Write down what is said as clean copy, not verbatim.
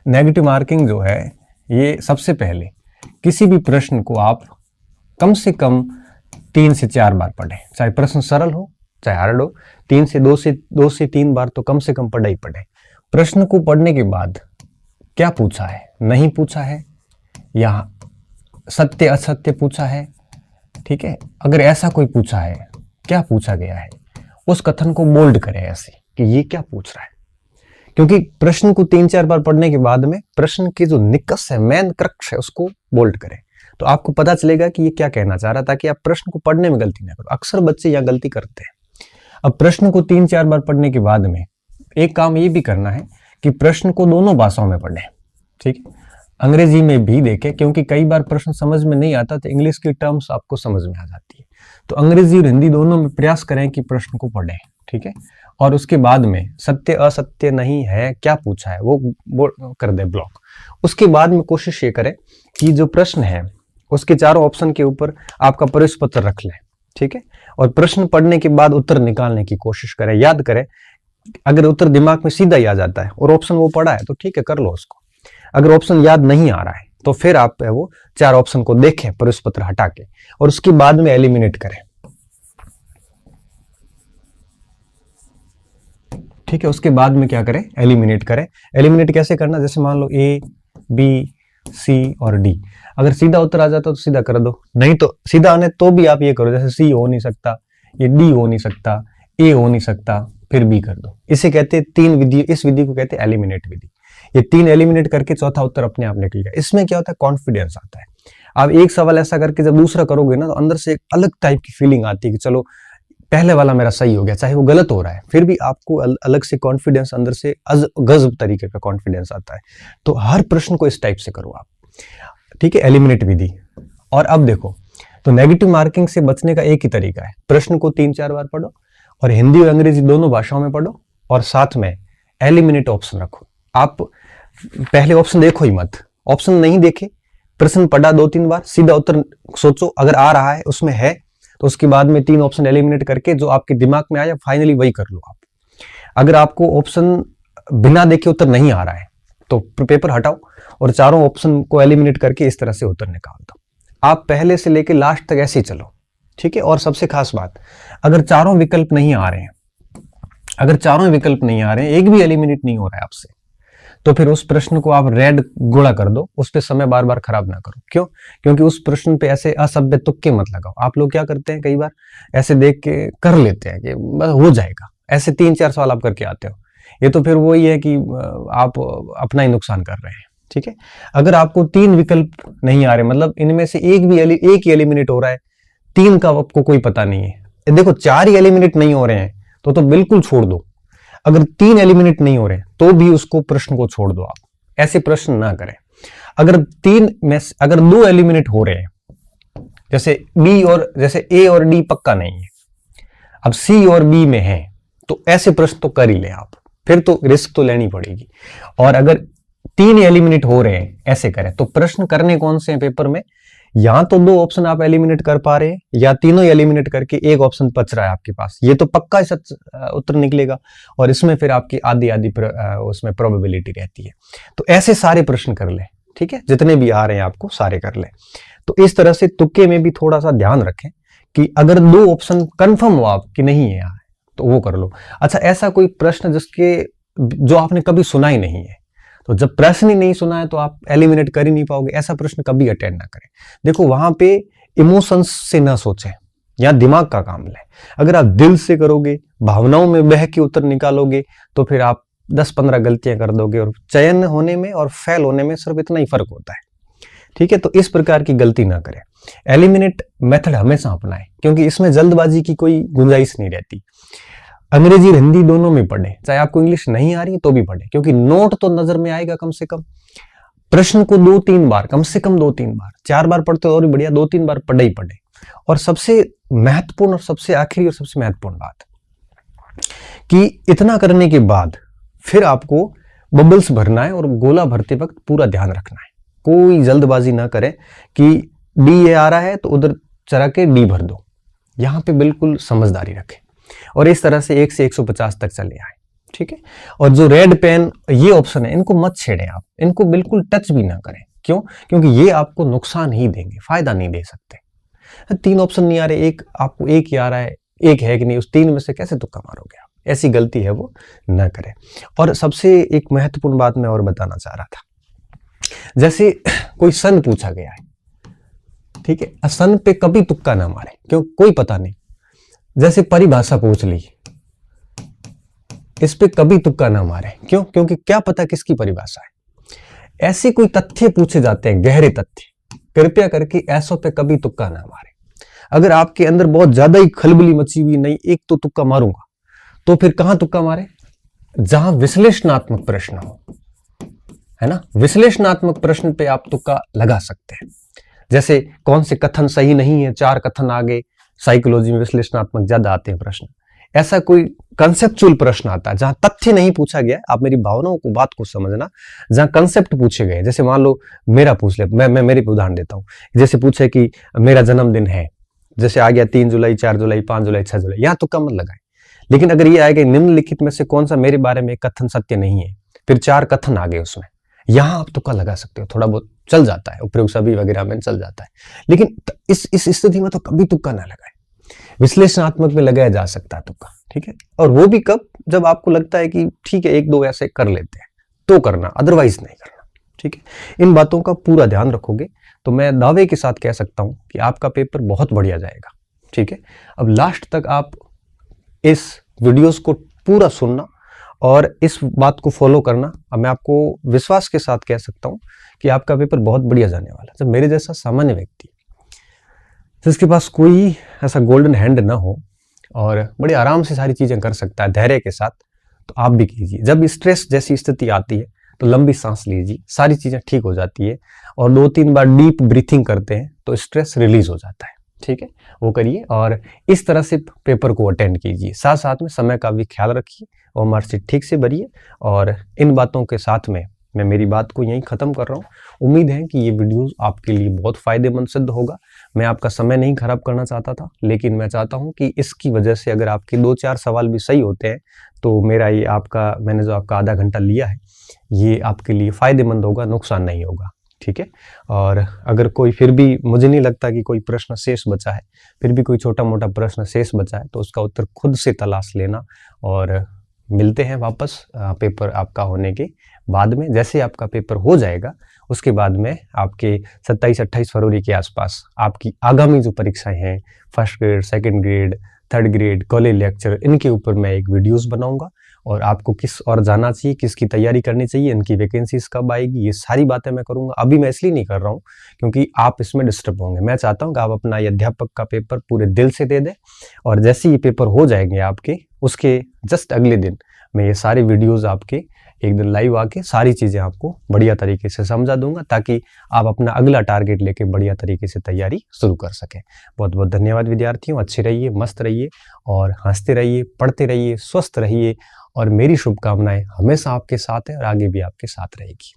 Negative marking जो है ये सबसे पहले किसी भी प्रश्न को आप कम से कम 3 से 4 बार पढ़ें, चाहे प्रश्न सरल हो चाहे हार्ड हो, 2 से 3 बार तो कम से कम पढ़े ही पढ़े। प्रश्न को पढ़ने के बाद क्या पूछा है, नहीं पूछा है, या सत्य असत्य पूछा है, ठीक है, अगर ऐसा कोई पूछा है, क्या पूछा गया है, उस कथन को बोल्ड करें ऐसे कि ये क्या पूछ रहा है। क्योंकि प्रश्न को 3-4 बार पढ़ने के बाद में प्रश्न के जो निकष है, मेन क्रक्स है, उसको बोल्ड करें, तो आपको पता चलेगा कि ये क्या कहना चाह रहा, ताकि आप प्रश्न को पढ़ने में गलती ना करो। अक्सर बच्चे यहाँ गलती करते हैं। अब प्रश्न को 3-4 बार पढ़ने के बाद में एक काम ये भी करना है कि प्रश्न को दोनों भाषाओं में पढ़ें, ठीक है, अंग्रेजी में भी देखें, क्योंकि कई बार प्रश्न समझ में नहीं आता तो इंग्लिश की टर्म्स आपको समझ में आ जाती है। तो अंग्रेजी और हिंदी दोनों में प्रयास करें कि प्रश्न को पढ़ें, ठीक है, और उसके बाद में सत्य असत्य नहीं है, क्या पूछा है वो कर दे ब्लॉक। उसके बाद में कोशिश ये करें कि जो प्रश्न है उसके चारों ऑप्शन के ऊपर आपका प्रवेश पत्र रख लें, ठीक है, और प्रश्न पढ़ने के बाद उत्तर निकालने की कोशिश करें। याद करें, अगर उत्तर दिमाग में सीधा ही आ जाता है और ऑप्शन वो पढ़ा है तो ठीक है, कर लो उसको। अगर ऑप्शन याद नहीं आ रहा है तो फिर आप वो 4 ऑप्शन को देखें प्रवेश पत्र हटा के, और उसके बाद में एलिमिनेट करें, ठीक है। उसके बाद में क्या करें, एलिमिनेट करें। एलिमिनेट कैसे करना, जैसे मान लो ए बी सी और डी, अगर सीधा उत्तर आ जाता तो सीधा कर दो, नहीं तो सीधा आने तो भी आप ये करो, जैसे सी हो नहीं सकता, ये डी हो नहीं सकता, ए हो नहीं सकता, फिर बी कर दो। इसे कहते हैं 3 विधि, इस विधि को कहते हैं एलिमिनेट विधि। ये 3 एलिमिनेट करके चौथा उत्तर अपने आप निकल गया। इसमें क्या होता है, कॉन्फिडेंस आता है। आप एक सवाल ऐसा करके जब दूसरा करोगे ना, तो अंदर से एक अलग टाइप की फीलिंग आती है कि चलो पहले वाला मेरा सही हो गया, चाहे वो गलत हो रहा है, फिर भी आपको अलग से कॉन्फिडेंस, अंदर से गजब तरीके का कॉन्फिडेंस आता है। तो हर प्रश्न को इस टाइप से करो आप, ठीक है, एलिमिनेट विधि। और अब देखो, तो नेगेटिव मार्किंग से बचने का एक ही तरीका है, प्रश्न को 3-4 बार पढ़ो और हिंदी और अंग्रेजी दोनों भाषाओं में पढ़ो, और साथ में एलिमिनेट ऑप्शन रखो। आप पहले ऑप्शन देखो ही मत, ऑप्शन नहीं देखे, प्रश्न पढ़ा 2-3 बार, सीधा उत्तर सोचो, अगर आ रहा है उसमें है तो उसके बाद में 3 ऑप्शन एलिमिनेट करके जो आपके दिमाग में आया फाइनली वही कर लो आप। अगर आपको ऑप्शन बिना देखे उत्तर नहीं आ रहा है तो पेपर हटाओ और चारों ऑप्शन को एलिमिनेट करके इस तरह से उत्तर निकाल दो। आप पहले से लेके लास्ट तक ऐसे ही चलो, ठीक है। और सबसे खास बात, अगर चारों विकल्प नहीं आ रहे हैं, अगर चारों विकल्प नहीं आ रहे हैं, एक भी एलिमिनेट नहीं हो रहा है आपसे, तो फिर उस प्रश्न को आप रेड गुणा कर दो, उस पे समय बार बार खराब ना करो। क्यों? क्योंकि उस प्रश्न पे ऐसे असभ्य तुक्के मत लगाओ। आप लोग क्या करते हैं, कई बार ऐसे देख के कर लेते हैं कि बस हो जाएगा, ऐसे 3-4 सवाल आप करके आते हो, ये तो फिर वही है कि आप अपना ही नुकसान कर रहे हैं, ठीक है। अगर आपको 3 विकल्प नहीं आ रहे, मतलब इनमें से एक ही एलिमिनेट हो रहा है, 3 का आपको कोई पता नहीं है, देखो 4 ही एलिमिनेट नहीं हो रहे हैं तो बिल्कुल छोड़ दो। अगर 3 एलिमिनेट नहीं हो रहे तो भी उसको प्रश्न को छोड़ दो, आप ऐसे प्रश्न ना करें। अगर 2 एलिमिनेट हो रहे हैं, जैसे ए और डी पक्का नहीं है, अब सी और बी में है, तो ऐसे प्रश्न तो कर ही ले आप, फिर तो रिस्क तो लेनी पड़ेगी। और अगर 3 एलिमिनेट हो रहे हैं, ऐसे करें। तो प्रश्न करने कौन से हैं पेपर में, या तो 2 ऑप्शन आप एलिमिनेट कर पा रहे हैं, या तीनों एलिमिनेट करके एक ऑप्शन बच रहा है आपके पास, ये तो पक्का सच उत्तर निकलेगा, और इसमें फिर आपकी आधी उसमें प्रोबेबिलिटी रहती है। तो ऐसे सारे प्रश्न कर ले, ठीक है, जितने भी आ रहे हैं आपको सारे कर ले। तो इस तरह से तुक्के में भी थोड़ा सा ध्यान रखें कि अगर 2 ऑप्शन कंफर्म हो आप कि नहीं है यहाँ, तो वो कर लो। अच्छा, ऐसा कोई प्रश्न जो आपने कभी सुना ही नहीं है, तो जब प्रश्न ही नहीं सुना है तो आप एलिमिनेट कर ही नहीं पाओगे। ऐसा प्रश्न कभी अटेंड ना करें। देखो, वहां पे इमोशंस से ना सोचें, या दिमाग का काम लें। अगर आप दिल से करोगे, भावनाओं में बह के उत्तर निकालोगे, तो फिर आप 10-15 गलतियां कर दोगे, और चयन होने में और फेल होने में सिर्फ इतना ही फर्क होता है, ठीक है। तो इस प्रकार की गलती ना करें। एलिमिनेट मेथड हमेशा अपनाएं, क्योंकि इसमें जल्दबाजी की कोई गुंजाइश नहीं रहती। अंग्रेजी और हिंदी दोनों में पढ़े, चाहे आपको इंग्लिश नहीं आ रही तो भी पढ़े, क्योंकि नोट तो नजर में आएगा कम से कम। प्रश्न को 2-3 बार, कम से कम 2-3 बार, 4 बार पढ़ते हो और भी बढ़िया, 2-3 बार पढ़े ही पढ़े। और सबसे महत्वपूर्ण और सबसे आखिरी और सबसे महत्वपूर्ण बात कि इतना करने के बाद फिर आपको बबल्स भरना है, और गोला भरते वक्त पूरा ध्यान रखना है, कोई जल्दबाजी ना करें कि डी ये आ रहा है तो उधर चला के डी भर दो। यहां पे बिल्कुल समझदारी रखें, और इस तरह से 1 से 150 तक चले आए। ठीक है। और जो रेड पेन ये ऑप्शन है, इनको मत छेड़ें आप, इनको बिल्कुल टच भी ना करें। क्यों? क्योंकि ये आपको नुकसान ही देंगे, फायदा नहीं दे सकते। 3 ऑप्शन नहीं आ रहे, एक आपको एक ही आ रहा है, एक है कि नहीं, उस 3 में से कैसे तुक्का मारोगे आप? ऐसी गलती है वो ना करें। और सबसे एक महत्वपूर्ण बात मैं और बताना चाह रहा था, जैसे कोई सन पूछा गया है, ठीक है, सन पे कभी तुक्का ना मारे, क्यों? कोई पता नहीं। जैसे परिभाषा पूछ ली, इस पे कभी तुक्का ना मारे। क्यों? क्योंकि क्या पता किसकी परिभाषा है। ऐसे कोई तथ्य पूछे जाते हैं, गहरे तथ्य, कृपया करके ऐसों पे कभी तुक्का ना मारे। अगर आपके अंदर बहुत ज्यादा ही खलबली मची हुई, नहीं एक तो तुक्का मारूंगा, तो फिर कहां तुक्का मारे? जहां विश्लेषणात्मक प्रश्न हो, है ना। विश्लेषणात्मक प्रश्न पे आप तुक्का लगा सकते हैं। जैसे कौन से कथन सही नहीं है, 4 कथन आगे, साइकोलॉजी में विश्लेषणात्मक ज्यादा आते हैं प्रश्न। ऐसा कोई कंसेप्चुअल प्रश्न आता है जहां तथ्य नहीं पूछा गया, आप मेरी भावनाओं को, बात को समझना, जहां कंसेप्ट पूछे गए। जैसे मान लो मेरा पूछ ले, मैं मेरे पे उदाहरण देता हूं। जैसे पूछे कि मेरा जन्मदिन है, जैसे आ गया 3 जुलाई, 4 जुलाई, 5 जुलाई, 6 जुलाई, यहां तुक्का मत लगाए। लेकिन अगर ये आएगा निम्नलिखित में से कौन सा मेरे बारे में कथन सत्य नहीं है, फिर 4 कथन आ गए उसमें, यहां आप तुक्का लगा सकते हो, थोड़ा बहुत चल जाता है, उपयोग सभी वगैरह में चल जाता है। लेकिन इस स्थिति में तो कभी तुक्का ना लगाए। विश्लेषणात्मक में लगाया जा सकता है तुक्का, ठीक है। और वो भी कब? जब आपको लगता है कि ठीक है, 1-2 ऐसे कर लेते हैं तो करना, अदरवाइज नहीं करना, ठीक है। इन बातों का पूरा ध्यान रखोगे तो मैं दावे के साथ कह सकता हूं कि आपका पेपर बहुत बढ़िया जाएगा, ठीक है। अब लास्ट तक आप इस वीडियोस को पूरा सुनना और इस बात को फॉलो करना। अब मैं आपको विश्वास के साथ कह सकता हूं कि आपका पेपर बहुत बढ़िया जाने वाला है। जब मेरे जैसा सामान्य व्यक्ति जिसके पास कोई ऐसा गोल्डन हैंड ना हो और बड़े आराम से सारी चीजें कर सकता है धैर्य के साथ, तो आप भी कीजिए। जब स्ट्रेस जैसी स्थिति आती है तो लंबी सांस लीजिए, सारी चीजें ठीक हो जाती है। और 2-3 बार डीप ब्रीथिंग करते हैं तो स्ट्रेस रिलीज हो जाता है, ठीक है। वो करिए और इस तरह से पेपर को अटेंड कीजिए। साथ साथ में समय का भी ख्याल रखिए और मार्कशीट ठीक से भरिए। और इन बातों के साथ में मैं मेरी बात को यहीं खत्म कर रहा हूँ। उम्मीद है कि ये वीडियो आपके लिए बहुत फायदेमंद सिद्ध होगा। मैं आपका समय नहीं खराब करना चाहता था, लेकिन मैं चाहता हूँ कि इसकी वजह से अगर आपके 2-4 सवाल भी सही होते हैं तो मेरा ये मैंने जो आपका आधा घंटा लिया है, ये आपके लिए फायदेमंद होगा, नुकसान नहीं होगा, ठीक है। और अगर कोई फिर भी, मुझे नहीं लगता कि कोई प्रश्न शेष बचा है, फिर भी कोई छोटा मोटा प्रश्न शेष बचा है तो उसका उत्तर खुद से तलाश लेना। और मिलते हैं वापस पेपर आपका होने के बाद में। जैसे आपका पेपर हो जाएगा उसके बाद में आपके 27-28 फरवरी के आसपास आपकी आगामी जो परीक्षाएं हैं, first grade, second grade, third grade, college lecture, इनके ऊपर मैं एक वीडियोस बनाऊंगा। और आपको किस और जाना चाहिए, किसकी तैयारी करनी चाहिए, इनकी वैकेंसीज कब आएगी, ये सारी बातें मैं करूंगा। अभी मैं इसलिए नहीं कर रहा हूँ क्योंकि आप इसमें डिस्टर्ब होंगे। मैं चाहता हूँ कि आप अपना ये अध्यापक का पेपर पूरे दिल से दे दें और जैसे ये पेपर हो जाएंगे आपके, उसके जस्ट अगले दिन मैं ये सारे वीडियोज आपके एक दिन लाइव आके सारी चीजें आपको बढ़िया तरीके से समझा दूंगा, ताकि आप अपना अगला टारगेट लेके बढ़िया तरीके से तैयारी शुरू कर सकें। बहुत बहुत धन्यवाद विद्यार्थियों। अच्छे रहिए, मस्त रहिए और हंसते रहिए, पढ़ते रहिए, स्वस्थ रहिए और मेरी शुभकामनाएं हमेशा आपके साथ है और आगे भी आपके साथ रहेगी।